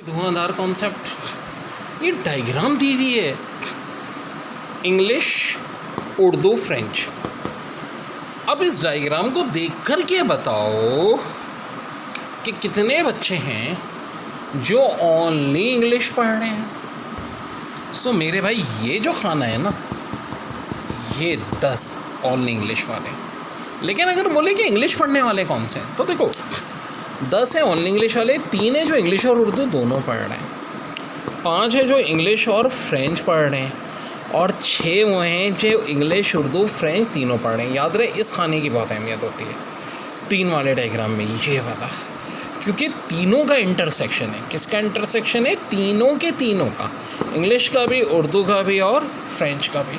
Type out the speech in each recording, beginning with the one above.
धुआंधार concept. ये diagram दी हुई है, इंग्लिश, उर्दू, फ्रेंच। अब इस डायग्राम को देख कर के बताओ कि कितने बच्चे हैं जो ओनली इंग्लिश पढ़ रहे हैं। सो मेरे भाई ये जो खाना है ना, ये 10 ओनली इंग्लिश वाले। लेकिन अगर बोले कि इंग्लिश पढ़ने वाले कौन से हैं, तो देखो 10 है ओनली इंग्लिश वाले, 3 है जो इंग्लिश और उर्दू दोनों पढ़ रहे हैं, 5 है जो इंग्लिश और फ्रेंच पढ़ रहे हैं, और 6 वो हैं जो इंग्लिश, उर्दू, फ्रेंच तीनों पढ़ रहे हैं। याद रहे, इस खाने की बहुत अहमियत होती है 3 वाले डायग्राम में, ये वाला, क्योंकि तीनों का इंटरसेक्शन है। किसका इंटरसेक्शन है? तीनों के तीनों का, इंग्लिश का भी, उर्दू का भी और फ्रेंच का भी।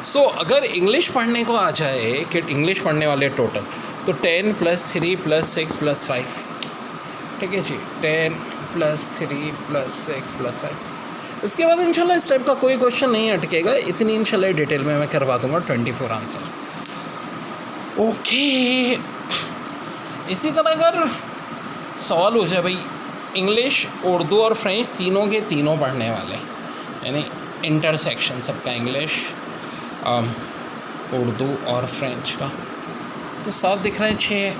सो अगर इंग्लिश पढ़ने को आ जाए कि इंग्लिश पढ़ने वाले टोटल, तो 10 + 3 + 6 + 5, ठीक है जी, 10 + 3 + 6 + 5। इसके बाद इंशाल्लाह इस टाइप का कोई क्वेश्चन नहीं अटकेगा, इतनी इंशाल्लाह डिटेल में मैं करवा दूंगा 24 आंसर। ओके, इसी तरह अगर सवाल हो जाए भाई इंग्लिश, उर्दू और फ्रेंच तीनों के तीनों पढ़ने वाले, यानी इंटरसेक्शन सबका, इंग्लिश, उर्दू और फ्रेंच का, तो साफ दिख रहा है 6।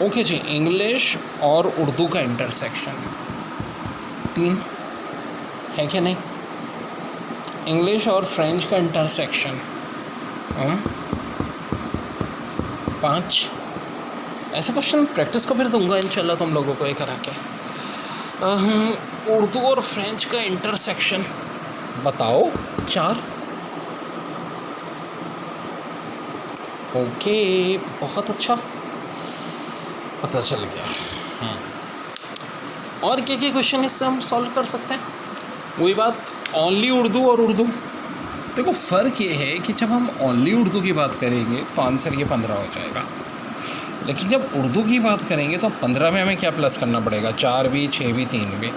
ओके जी, इंग्लिश और उर्दू का इंटरसेक्शन 3 है क्या? नहीं, इंग्लिश और फ्रेंच का इंटरसेक्शन 5। ऐसा क्वेश्चन प्रैक्टिस को फिर दूंगा इंशाल्लाह तुम लोगों को ये करा के। उर्दू और फ्रेंच का इंटरसेक्शन बताओ 4। ओके, बहुत अच्छा, पता चल गया। और क्या क्या क्वेश्चन इससे हम सॉल्व कर सकते हैं? वही बात, ओनली उर्दू और उर्दू। देखो फ़र्क ये है कि जब हम ओनली उर्दू की बात करेंगे तो आंसर ये 15 हो जाएगा, लेकिन जब उर्दू की बात करेंगे तो 15 में हमें क्या प्लस करना पड़ेगा? 4 भी, 6 भी, 3 भी।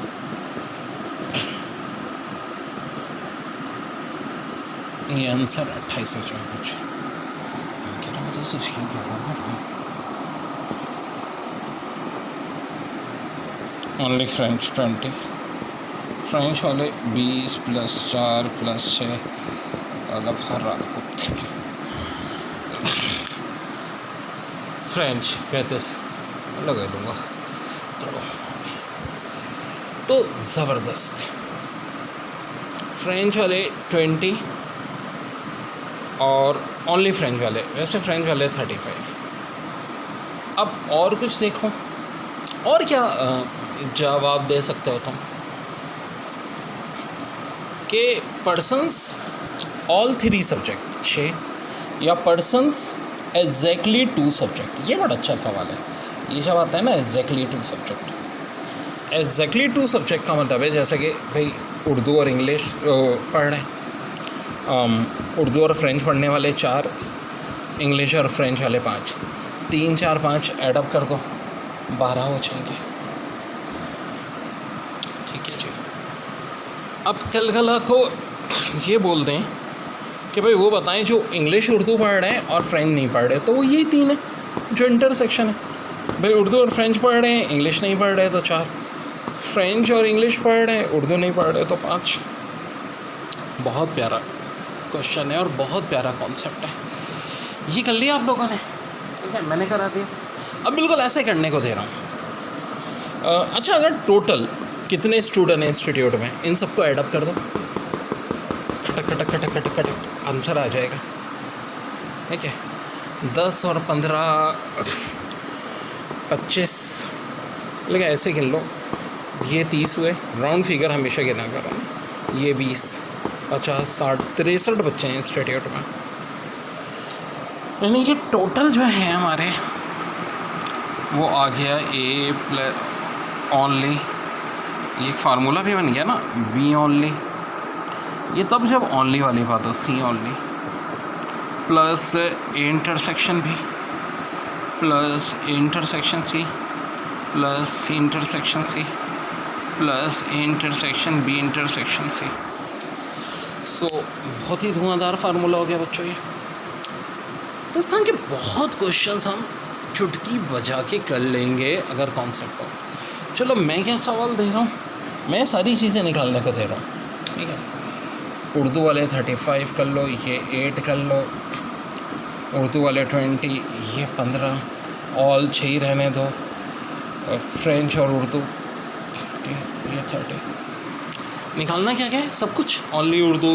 ये आंसर 28 हो जाएगा कुछ। ओनली फ्रेंच 20, फ्रेंच वाले 20 + 4 + 6, अलग हर रात को। फ्रेंच 35 लगा दूँगा, तो ज़बरदस्त। फ्रेंच वाले 20 और ओनली फ्रेंच वाले, वैसे फ्रेंच वाले 35। अब और कुछ देखो, और क्या जवाब दे सकते हो तुम कि पर्सन्स ऑल 3 सब्जेक्ट 6, या पर्सन्स एग्जैक्टली 2 सब्जेक्ट। ये बड़ा अच्छा सवाल है, ये जब आता है ना एग्जैक्टली 2 सब्जेक्ट। एग्जैक्टली 2 सब्जेक्ट का मतलब है जैसे कि भाई उर्दू और इंग्लिश पढ़ रहे हैं, उर्दू और फ्रेंच पढ़ने वाले 4, इंग्लिश और फ्रेंच वाले 5, 3, 4, 5 एडअप कर दो, 12 हो जाएंगे। ठीक है जी। अब कल को ये बोल दें कि भाई वो बताएं जो इंग्लिश उर्दू पढ़ रहे हैं और फ्रेंच नहीं पढ़ रहे, तो वो यही 3 है जो इंटरसेक्शन है। भाई उर्दू और फ्रेंच पढ़ रहे हैं, इंग्लिश नहीं पढ़ रहे तो 4, फ्रेंच और इंग्लिश पढ़ रहे हैं, उर्दू नहीं पढ़ रहे तो 5। बहुत प्यारा क्वेश्चन है और बहुत प्यारा कॉन्सेप्ट है। ये कर लिया आप लोगों ने, ठीक है, मैंने करा दिया। अब बिल्कुल ऐसे करने को दे रहा हूँ। अच्छा, अगर टोटल कितने स्टूडेंट हैं इंस्टीट्यूट में, इन सबको एडअप कर दो, खटक खटक खटक खटक खटक आंसर आ जाएगा। ठीक है, 10 और 15 25, लेकिन ऐसे गिन लो, ये 30 हुए, राउंड फिगर हमेशा गिना करो, ये 20, 50, 60, 63 बच्चे हैं इंस्टीट्यूट में। यानी कि टोटल जो है हमारे वो आ गया A+ ओनली, ये एक फार्मूला भी बन गया ना, B ओनली, ये तब जब ओनली वाली बात हो, C only, plus A intersection B, plus A intersection C, plus C intersection C, plus A intersection B intersection C। सो बहुत ही धुआंधार फार्मूला हो गया बच्चों ये। तो इस तरह के बहुत क्वेश्चंस हम चुटकी बजा के कर लेंगे अगर कॉन्सेप्ट हो। चलो मैं क्या सवाल दे रहा हूँ, मैं सारी चीज़ें निकालने को दे रहा हूँ, ठीक है। उर्दू वाले 35 कर लो, ये 8 कर लो, उर्दू वाले 20, ये 15, ऑल 6 ही रहने दो, फ्रेंच और उर्दू ये 30। निकालना क्या क्या है, सब कुछ, ओनली उर्दू,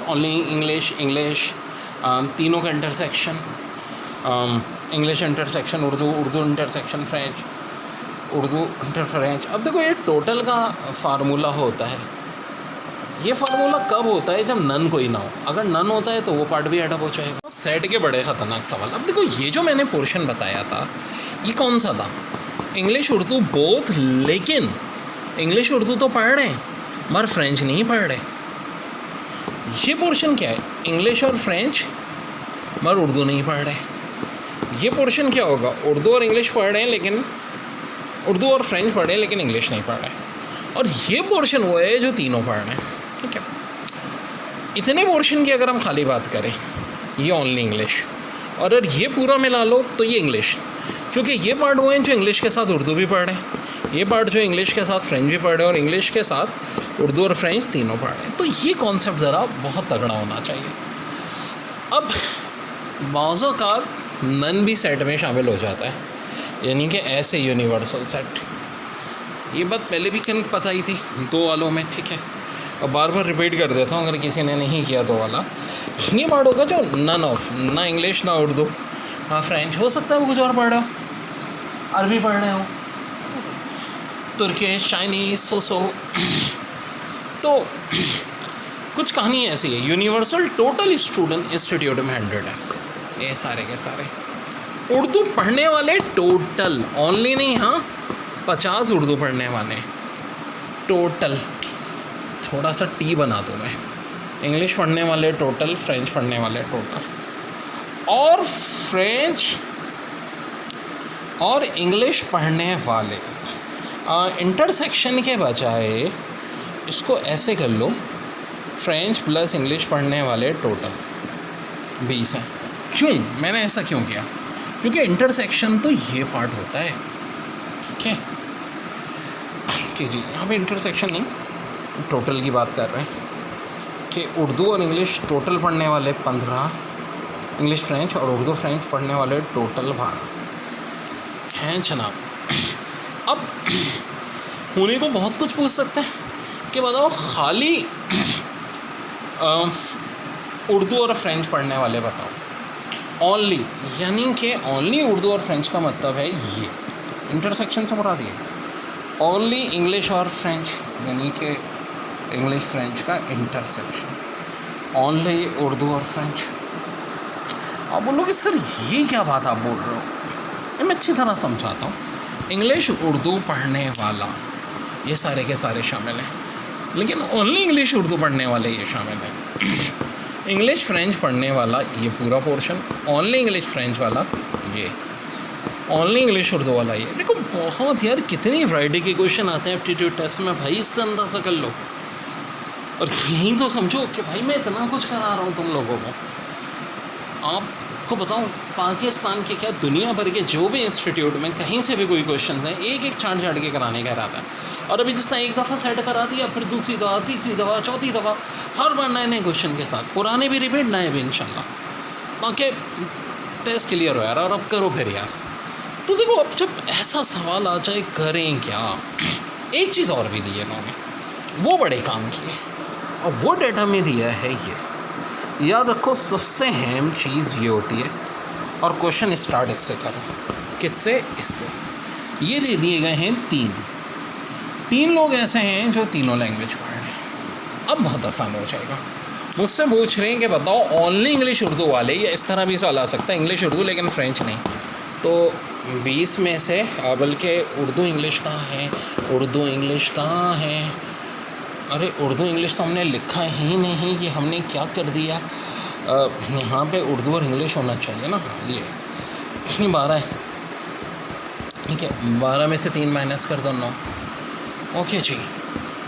ओनली इंग्लिश, तीनों का intersection, English intersection Urdu, Urdu intersection French, Urdu inter French. अब देखो ये टोटल का फार्मूला होता है, ये फार्मूला कब होता है, जब नन कोई ना हो। अगर नन होता है तो वो पार्ट भी एडअप हो जाएगा। सेट के बड़े ख़तरनाक सवाल। अब देखो ये जो मैंने पोर्शन बताया था ये कौन सा था, इंग्लिश उर्दू बोथ, लेकिन इंग्लिश उर्दू तो पढ़ रहे हैं मगर फ्रेंच नहीं पढ़ रहे। ये पोर्शन क्या है, इंग्लिश और फ्रेंच मगर उर्दू नहीं पढ़ रहे। ये पोर्शन क्या होगा, उर्दू और इंग्लिश पढ़ रहे हैं लेकिन उर्दू और फ्रेंच पढ़ रहे हैं लेकिन इंग्लिश नहीं पढ़ रहे। और ये पोर्शन वो है जो तीनों पढ़ रहे हैं, ठीक है। इतने पोर्शन की अगर हम खाली बात करें, ये ओनली इंग्लिश, और अगर ये पूरा मिला लो तो ये इंग्लिश, क्योंकि ये पार्ट वो हैं जो इंग्लिश के साथ उर्दू भी पढ़ रहे हैं, ये पार्ट जो इंग्लिश के साथ फ्रेंच भी पढ़ रहे हैं, और इंग्लिश के साथ उर्दू और फ्रेंच तीनों पढ़ रहे हैं। तो ये कॉन्सेप्ट ज़रा बहुत तगड़ा होना चाहिए। अब बाज़ों का नन भी सेट में शामिल हो जाता है, यानी कि ऐसे यूनिवर्सल सेट। ये बात पहले भी कहीं पता ही थी दो वालों में, ठीक है। अब बार बार रिपीट कर देता हूँ अगर किसी ने नहीं किया दो वाला। ये पार्ट होगा जो नन ऑफ, ना इंग्लिश ना उर्दू ना फ्रेंच, हो सकता है वो कुछ और पढ़ रहे हो, अरबी पढ़ रहे हो, तुर्किश, चाइनीज़, सो तो कुछ कहानी ऐसी है। यूनिवर्सल टोटल स्टूडेंट इंस्टीट्यूट में 100 है, ये सारे के सारे उर्दू पढ़ने वाले टोटल, ओनली नहीं, हाँ 50 उर्दू पढ़ने वाले टोटल। थोड़ा सा टी बना दूँ मैं, इंग्लिश पढ़ने वाले टोटल, फ्रेंच पढ़ने वाले टोटल, और फ्रेंच और इंग्लिश पढ़ने वाले इंटरसेक्शन के बजाय इसको ऐसे कर लो, फ्रेंच प्लस इंग्लिश पढ़ने वाले टोटल 20 हैं। क्यों, मैंने ऐसा क्यों किया, क्योंकि इंटरसेक्शन तो ये पार्ट होता है, ठीक है कि जी यहाँ पे इंटरसेक्शन नहीं, टोटल की बात कर रहे हैं कि उर्दू और इंग्लिश टोटल पढ़ने वाले 15, इंग्लिश फ्रेंच और उर्दू फ्रेंच पढ़ने वाले टोटल 12 हैं जनाब। अब उन्हीं को बहुत कुछ पूछ सकते हैं कि बताओ खाली उर्दू और फ्रेंच पढ़ने वाले बताओ, ओनली, यानी कि ओनली उर्दू और फ्रेंच का मतलब है ये इंटरसेक्शन से मुराद ये, ओनली इंग्लिश और फ्रेंच यानी कि इंग्लिश फ्रेंच का इंटरसेक्शन, ओनली उर्दू और फ्रेंच। आप बोलोगे सर ये क्या बात आप बोल रहे हो, मैं अच्छी तरह समझाता हूँ। इंग्लिश उर्दू पढ़ने वाला ये सारे के सारे शामिल हैं, लेकिन ओनली इंग्लिश उर्दू पढ़ने वाले ये शामिल हैं। इंग्लिश फ्रेंच पढ़ने वाला ये पूरा पोर्शन, ओनली इंग्लिश फ्रेंच वाला ये, ओनली इंग्लिश उर्दू वाला ये। देखो बहुत यार कितनी वैरायटी के क्वेश्चन आते हैं एप्टीट्यूड टेस्ट में भाई, इससे अंदाज़ा कर लो। और यही तो समझो कि भाई मैं इतना कुछ करा रहा हूँ तुम लोगों को। आपको बताऊँ पाकिस्तान के क्या दुनिया भर के जो भी इंस्टीट्यूट में कहीं से भी कोई क्वेश्चन है एक एक छाँट छाँट के कराने का इरादा है। और अभी जिस तरह एक दफ़ा सेट करा दिया, फिर दूसरी दफ़ा, तीसरी दफ़ा, चौथी दफ़ा, हर बार नए नए क्वेश्चन के साथ, पुराने भी रिपीट, नए भी इंशाल्लाह, ताकि टेस्ट क्लियर हो यार। और अब करो फिर यार। तो देखो अब जब ऐसा सवाल आ जाए करें क्या, एक चीज़ और भी दी है इन्होंने, वो बड़े काम किए, और वो डेटा में दिया है ये। याद रखो सबसे अहम चीज़ ये होती है, और क्वेश्चन स्टार्ट इससे करो, किससे, इससे। ये दे दिए गए हैं तीन लोग ऐसे हैं जो तीनों लैंग्वेज पढ़ रहे हैं। अब बहुत आसान हो जाएगा। मुझसे पूछ रहे हैं कि बताओ ओनली इंग्लिश उर्दू वाले, या इस तरह भी सवाल आ सकता है इंग्लिश उर्दू लेकिन फ्रेंच नहीं। तो 20 में से बल्कि उर्दू इंग्लिश कहाँ है, उर्दू इंग्लिश कहाँ है, अरे उर्दू इंग्लिश तो हमने लिखा ही नहीं, ये हमने क्या कर दिया, यहाँ पे उर्दू और इंग्लिश होना चाहिए ना। ये 12 है, ठीक है, 12 में से 3 माइनस कर दो 9। ओके जी,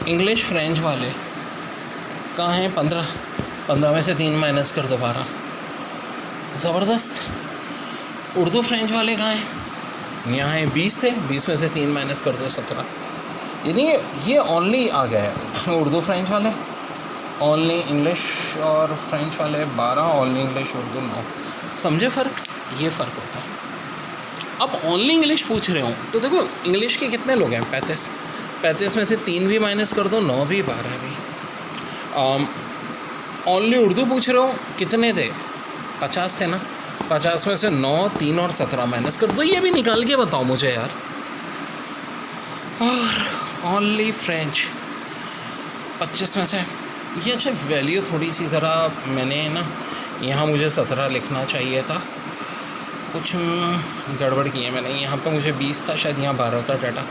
इंग्लिश फ्रेंच वाले कहाँ हैं, 15 में से 3 माइनस कर दो 12। ज़बरदस्त। उर्दू फ्रेंच वाले कहाँ हैं, यहाँ है 20 थे, 20 में से 3 माइनस कर दो 17, यानी ये ओनली आ गया है उर्दू फ्रेंच वाले, ओनली इंग्लिश और फ्रेंच वाले 12, ओनली इंग्लिश उर्दू 9। समझे फ़र्क? ये फ़र्क होता है। अब ओनली इंग्लिश पूछ रहे हो तो देखो इंग्लिश के कितने लोग हैं, 35 में से 3 भी माइनस कर दो, 9 भी 12 भी। ओनली उर्दू पूछ रहे हो, कितने थे, 50 थे ना, 50 में से 9, 3 और 17 माइनस कर दो, ये भी निकाल के बताओ मुझे यार। और ओनली फ्रेंच 25 में से, ये अच्छा वैल्यू थोड़ी सी ज़रा मैंने ना यहाँ मुझे 17 लिखना चाहिए था, कुछ गड़बड़ की है मैंने, यहाँ पे मुझे 20 था, शायद यहाँ 12 था डाटा,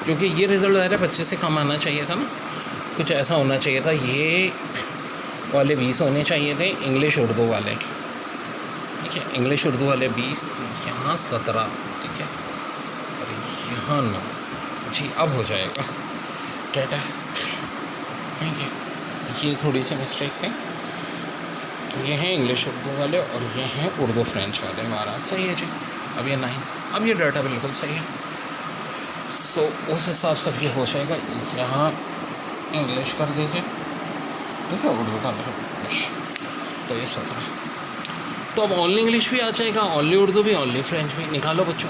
क्योंकि ये रिज़ल्ट ज़ाहिर है 25 से कम आना चाहिए था ना, कुछ ऐसा होना चाहिए था, ये वाले 20 होने चाहिए थे इंग्लिश उर्दू वाले, ठीक है, इंग्लिश उर्दू वाले 20, तो यहाँ 17, ठीक है, और यहाँ 9 जी, अब हो जाएगा डाटा, ठीक है। ये थोड़ी सी मिस्टेक थी, ये हैं इंग्लिश उर्दू वाले और ये हैं उर्दू फ्रेंच वाले 12, सही है जी। अब ये 9, अब ये डाटा बिल्कुल सही है। सो उस हिसाब से ये हो जाएगा, यहाँ इंग्लिश कर दीजिए, ठीक है, उर्दू का इंग्लिश, तो ये 17, तो अब ओनली इंग्लिश भी आ जाएगा, ओनली उर्दू भी, ओनली फ्रेंच भी। निकालो बच्चों।